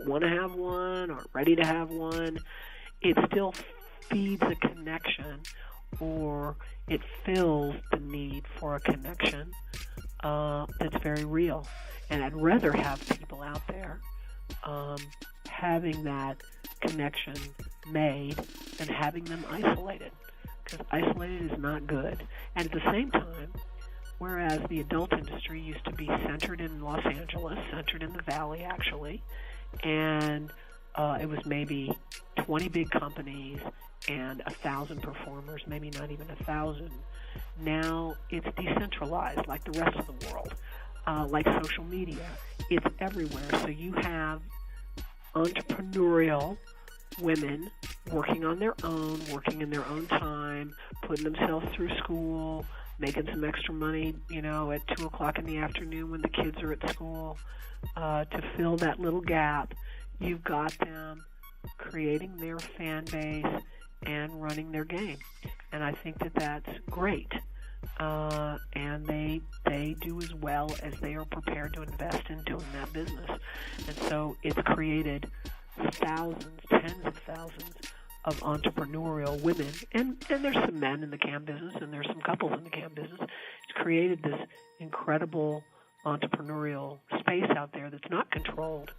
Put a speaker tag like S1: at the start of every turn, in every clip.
S1: want to have one, aren't ready to have one, it still feeds a connection, or it fills the need for a connection that's very real. And I'd rather have people out there having that connection made than having them isolated, because isolated is not good. And at the same time, whereas the adult industry used to be centered in Los Angeles, centered in the Valley actually, and it was maybe 20 big companies and 1,000 performers, maybe not even 1,000. Now it's decentralized like the rest of the world, like social media. It's everywhere. So you have entrepreneurial women working on their own, working in their own time, putting themselves through school, making some extra money, at 2 o'clock in the afternoon when the kids are at school, to fill that little gap. You've got them creating their fan base and running their game. And I think that that's great. And they do as well as they are prepared to invest in doing that business. And so it's created thousands, tens of thousands of entrepreneurial women, and there's some men in the cam business, and there's some couples in the cam business. It's created this incredible entrepreneurial space out there that's not controlled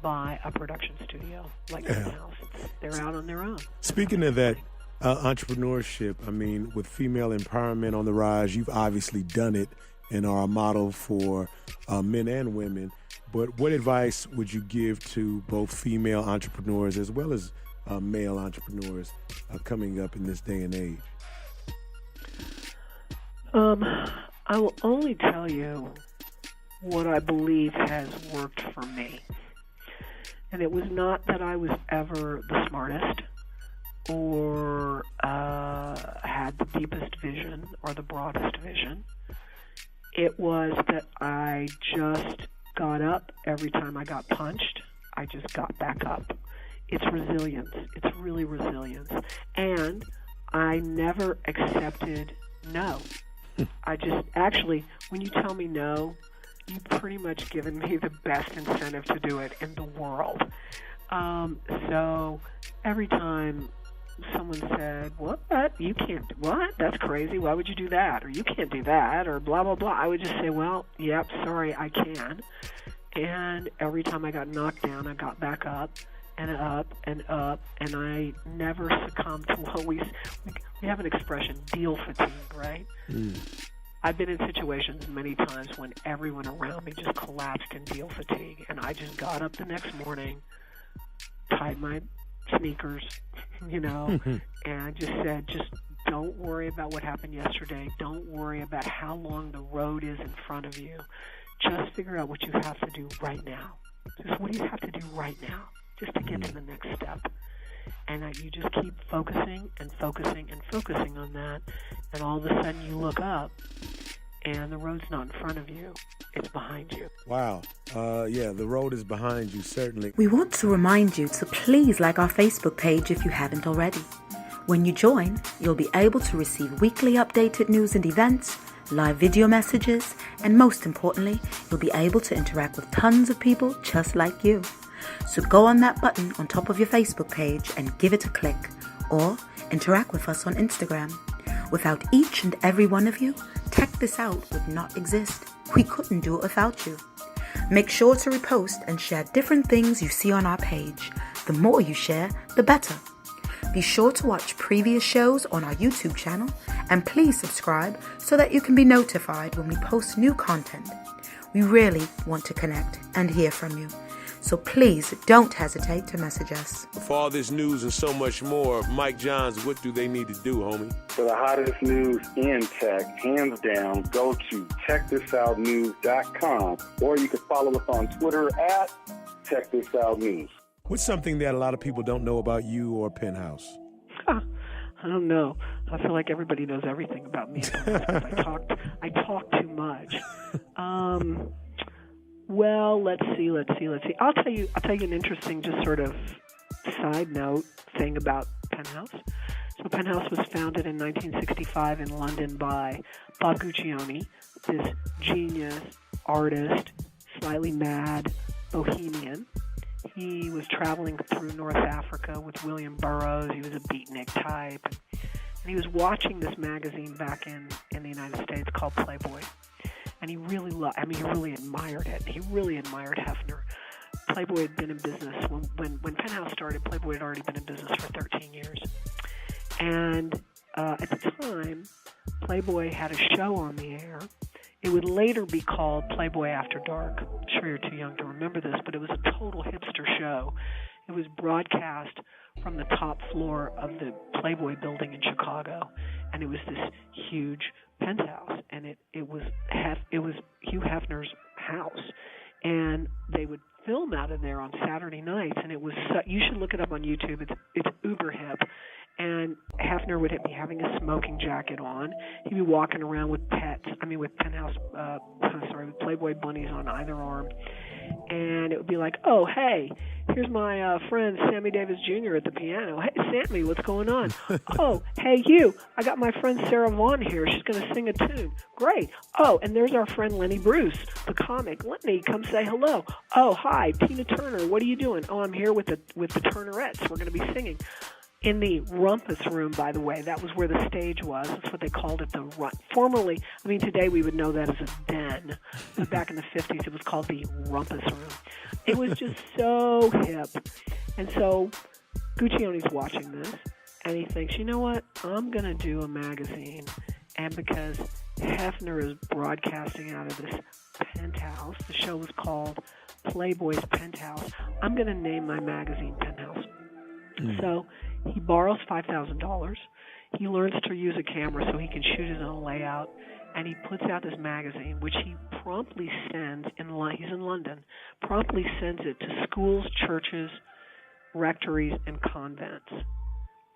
S1: by a production studio like Penthouse. They're out on their own.
S2: Speaking of that entrepreneurship, with female empowerment on the rise, you've obviously done it and are a model for men and women. But what advice would you give to both female entrepreneurs as well as male entrepreneurs coming up in this day and age?
S1: I will only tell you what I believe has worked for me. And it was not that I was ever the smartest or had the deepest vision or the broadest vision. It was that I just got up every time I got punched. I just got back up. It's resilience. It's really resilience. And I never accepted no. I just, actually, when you tell me no, you've pretty much given me the best incentive to do it in the world. So every time someone said, what? You can't, what? That's crazy. Why would you do that? Or you can't do that, or blah, blah, blah. I would just say, well, yep, sorry, I can. And every time I got knocked down, I got back up and up and up, and I never succumbed to what we have an expression, deal fatigue, right? Mm. I've been in situations many times when everyone around me just collapsed in deal fatigue, and I just got up the next morning, tied my sneakers, and I just said, just don't worry about what happened yesterday. Don't worry about how long the road is in front of you. Just figure out what you have to do right now. Just what do you have to do right now just to get to the next step? And you just keep focusing and focusing and focusing on that, and all of a sudden you look up, and the road's not in front of you, it's behind you.
S2: Wow. Yeah, the road is behind you, certainly.
S3: We want to remind you to please like our Facebook page if you haven't already. When you join, you'll be able to receive weekly updated news and events, live video messages, and most importantly, you'll be able to interact with tons of people just like you. So go on that button on top of your Facebook page and give it a click, or interact with us on Instagram. Without each and every one of you, Tech This Out would not exist. We couldn't do it without you. Make sure to repost and share different things you see on our page. The more you share, the better. Be sure to watch previous shows on our YouTube channel, and please subscribe so that you can be notified when we post new content. We really want to connect and hear from you. So please don't hesitate to message us.
S2: For all this news and so much more, Mike Johns, what do they need to do, homie?
S4: For the hottest news in tech, hands down, go to TechThisOutNews.com, or you can follow us on Twitter at TechThisOutNews.
S2: What's something that a lot of people don't know about you or Penthouse?
S1: I don't know. I feel like everybody knows everything about me. I talk too much. Well, let's see. I'll tell you an interesting, just sort of side note thing about Penthouse. So Penthouse was founded in 1965 in London by Bob Guccione, this genius, artist, slightly mad bohemian. he was traveling through North Africa with William Burroughs. He was a beatnik type. And he was watching this magazine back in the United States called Playboy. And he really he really admired it. He really admired Hefner. Playboy had been in business, when Penthouse started, Playboy had already been in business for 13 years. And at the time, Playboy had a show on the air. It would later be called Playboy After Dark. I'm sure you're too young to remember this, but it was a total hipster show. It was broadcast from the top floor of the Playboy building in Chicago, and it was this huge penthouse, and it was Hugh Hefner's house, and they would film out of there on Saturday nights, and it was you should look it up on YouTube. It's uber hip. And Hefner would be having a smoking jacket on. He'd be walking around with with Playboy bunnies on either arm. And it would be like, oh, hey, here's my friend Sammy Davis Jr. at the piano. Hey, Sammy, what's going on? Oh, hey, Hugh, I got my friend Sarah Vaughan here. She's going to sing a tune. Great. Oh, and there's our friend Lenny Bruce, the comic. Lenny, come say hello. Oh, hi, Tina Turner. What are you doing? Oh, I'm here with the Turnerettes. We're going to be singing. In the rumpus room, by the way, that was where the stage was. That's what they called it, formerly, today we would know that as a den. But back in the 50s, it was called the rumpus room. It was just so hip. And so Guccione's watching this, and he thinks, you know what? I'm going to do a magazine. And because Hefner is broadcasting out of this penthouse, the show was called Playboy's Penthouse, I'm going to name my magazine Penthouse. So he borrows $5,000. He learns to use a camera so he can shoot his own layout, and he puts out this magazine, which he promptly sends he's in London, promptly sends it to schools, churches, rectories, and convents.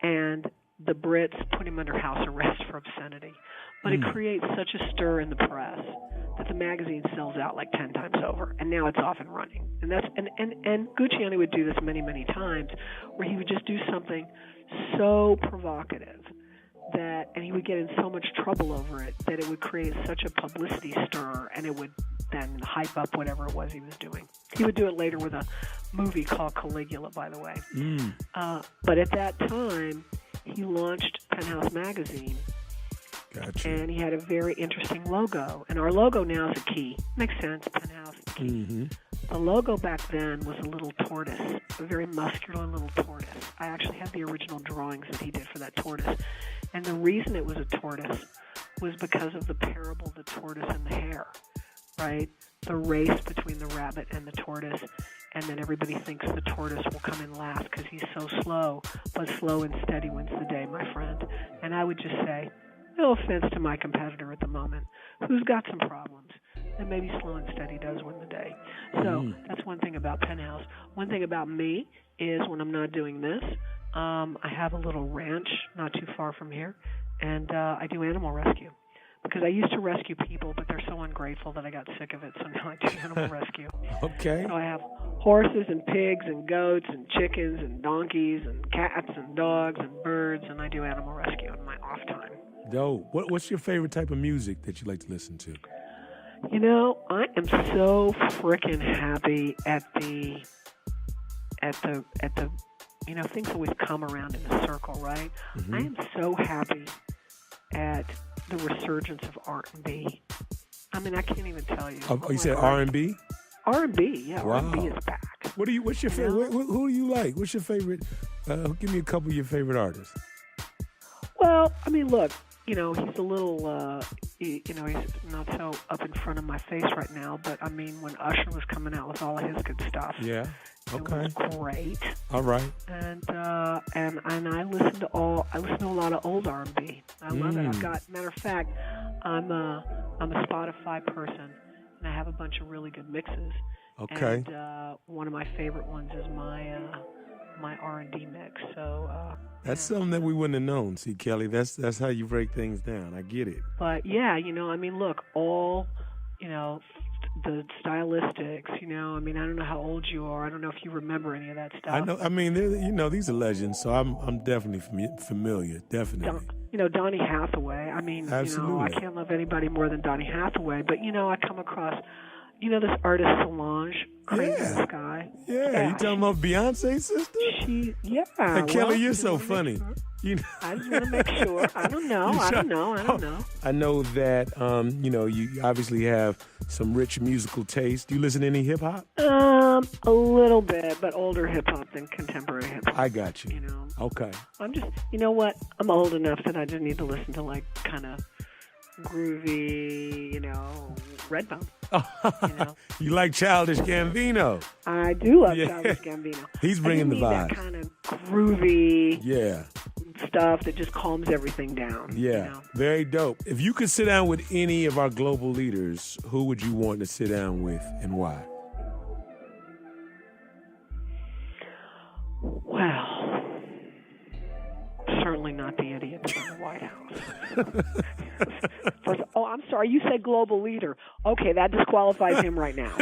S1: And the Brits put him under house arrest for obscenity. But it creates such a stir in the press that the magazine sells out like 10 times over, and now it's off and running. And and Guccione would do this many, many times, where he would just do something so provocative and he would get in so much trouble over it that it would create such a publicity stir, and it would then hype up whatever it was he was doing. He would do it later with a movie called Caligula, by the way. But at that time, he launched Penthouse Magazine.
S2: Gotcha.
S1: And he had a very interesting logo. And our logo now is a key. Makes sense, Penthouse, key.
S2: Mm-hmm.
S1: The logo back then was a little tortoise, a very muscular little tortoise. I actually have the original drawings that he did for that tortoise. And the reason it was a tortoise was because of the parable, the tortoise and the hare, right? The race between the rabbit and the tortoise. And then everybody thinks the tortoise will come in last because he's so slow. But slow and steady wins the day, my friend. And I would just say, no offense to my competitor at the moment, who's got some problems, and maybe slow and steady does win the day. So that's one thing about Penthouse. One thing about me is when I'm not doing this, I have a little ranch not too far from here, and I do animal rescue. Because I used to rescue people, but they're so ungrateful that I got sick of it, so now I do animal rescue.
S2: Okay.
S1: So I have horses and pigs and goats and chickens and donkeys and cats and dogs and birds, and I do animal rescue in my off time.
S2: Dope. What's your favorite type of music that you like to listen to?
S1: You know, I am so frickin' happy at the things always come around in a circle, right? Mm-hmm. I am so happy at the resurgence of R&B. I can't even tell you.
S2: You said R&B?
S1: R&B, yeah.
S2: Wow.
S1: R&B is back.
S2: What's your favorite? Who do you like? What's your favorite? Give me a couple of your favorite artists.
S1: Well, look, he's a little, he's not so up in front of my face right now, but when Usher was coming out with all of his good stuff.
S2: Yeah. Okay.
S1: It was great.
S2: All right.
S1: And I listen to a lot of old R&B. I love it. Matter of fact, I'm a Spotify person, and I have a bunch of really good mixes.
S2: Okay.
S1: And one of my favorite ones is my R&B mix. So
S2: that's something that we wouldn't have known. See, Kelly, that's how you break things down. I get it.
S1: But yeah, look, all the stylistics. I don't know how old you are. I don't know if you remember any of that stuff.
S2: I know. These are legends, so I'm definitely familiar. Definitely.
S1: Donny Hathaway.
S2: Absolutely.
S1: I can't love anybody more than Donny Hathaway. But I come across, this artist Solange, Cranes in the Sky?
S2: Yeah, you talking about Beyonce's sister?
S1: Yeah.
S2: Kelly, you're so funny. You know,
S1: I just want to make sure. I don't know.
S2: I know that, you obviously have some rich musical taste. Do you listen to any hip hop?
S1: A little bit, but older hip hop than contemporary hip hop.
S2: I got you. Okay.
S1: I'm just, you know what? I'm old enough that I just need to listen to like kind of groovy, Redbone.
S2: You like Childish Gambino?
S1: I do love Childish Gambino.
S2: He's bringing the vibe.
S1: That kind of groovy stuff that just calms everything down.
S2: Yeah, very dope. If you could sit down with any of our global leaders, who would you want to sit down with and why?
S1: Well, certainly not the idiots in the White House. First, I'm sorry, you said global leader. Okay, that disqualifies him right now.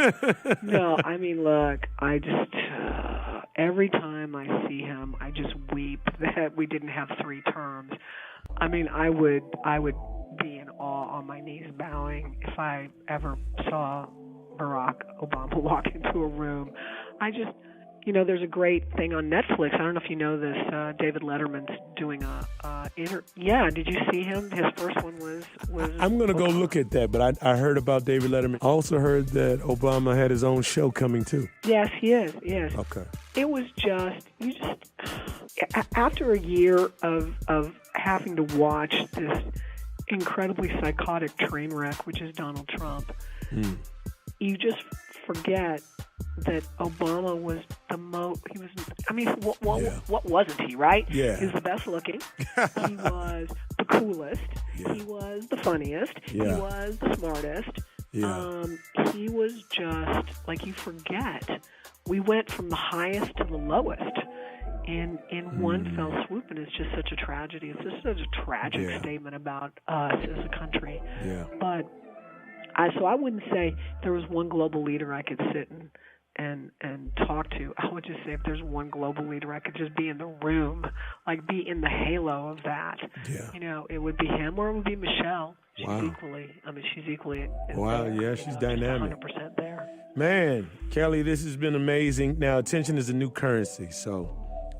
S1: No, I mean, look, I just, every time I see him, I just weep that we didn't have 3 terms. I mean, I would be in awe on my knees bowing if I ever saw Barack Obama walk into a room. I just... there's a great thing on Netflix. I don't know if you know this. David Letterman's doing Yeah, did you see him? His first one was
S2: I'm going to go look at that, but I heard about David Letterman. I also heard that Obama had his own show coming, too.
S1: Yes, he is. Yes.
S2: Okay.
S1: It was after a year of having to watch this incredibly psychotic train wreck, which is Donald Trump, you just forget that Obama was the most. He was. I mean, what wasn't he? Right?
S2: Yeah.
S1: He was the best looking. He was the coolest. Yeah. He was the funniest. Yeah. He was the smartest. Yeah. He was just like, you forget. We went from the highest to the lowest in one fell swoop, and it's just such a tragedy. It's just such a tragic statement about us as a country.
S2: Yeah.
S1: But so I wouldn't say there was one global leader I could sit and talk to. I would just say if there's one global leader I could just be in the room, like be in the halo of that.
S2: Yeah.
S1: It would be him or it would be Michelle. She's
S2: wow.
S1: she's equally.
S2: Wow, yeah, she's dynamic.
S1: 100% there.
S2: Man, Kelly, this has been amazing. Now, attention is a new currency. So,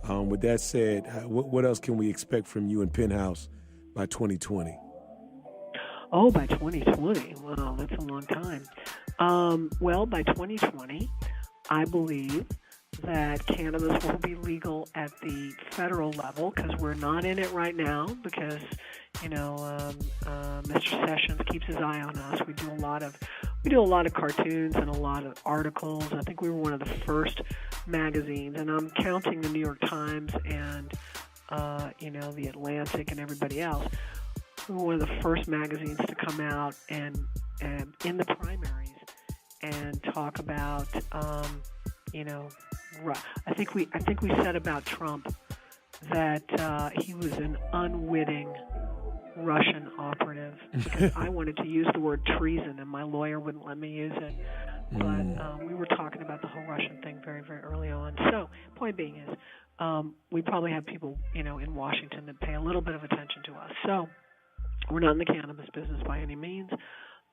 S2: with that said, what else can we expect from you and Penthouse by 2020?
S1: Oh, by 2020. Wow, that's a long time. Well, by 2020, I believe that cannabis will be legal at the federal level, because we're not in it right now because, Mr. Sessions keeps his eye on us. We do a lot of cartoons and a lot of articles. I think we were one of the first magazines, and I'm counting the New York Times and, the Atlantic and everybody else. We were one of the first magazines to come out and in the primaries and talk about, I think we said about Trump that he was an unwitting Russian operative, because I wanted to use the word treason and my lawyer wouldn't let me use it. But we were talking about the whole Russian thing very, very early on. So, point being is, we probably have people, in Washington that pay a little bit of attention to us. So, we're not in the cannabis business by any means,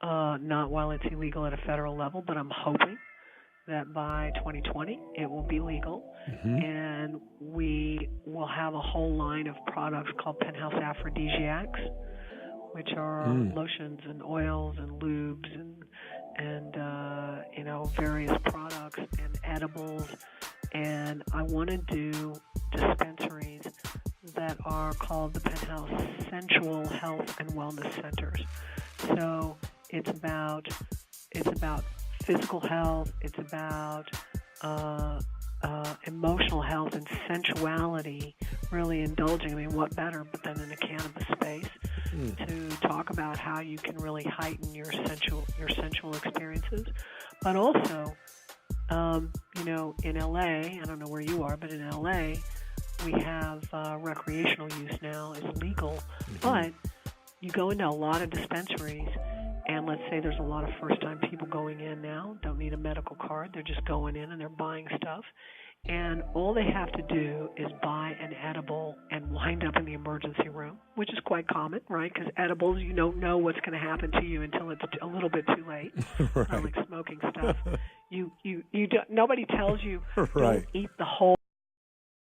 S1: not while it's illegal at a federal level, but I'm hoping that by 2020 it will be legal, and we will have a whole line of products called Penthouse Aphrodisiacs, which are lotions and oils and lubes and various products and edibles. And I want to do dispensaries that are called the Penthouse Sensual Health and Wellness Centers. So it's about physical health, it's about emotional health and sensuality, really indulging. I mean, what better but then in the cannabis space to talk about how you can really heighten your sensual experiences. But also, in LA, I don't know where you are, but in LA, we have recreational use now is legal, but you go into a lot of dispensaries, and let's say there's a lot of first-time people going in now, don't need a medical card, they're just going in and they're buying stuff, And all they have to do is buy an edible and wind up in the emergency room, which is quite common, right? Because edibles, you don't know what's going to happen to you until it's a little bit too late.
S2: Right.
S1: Like smoking stuff. You don't, nobody tells you
S2: Right.
S1: don't eat the whole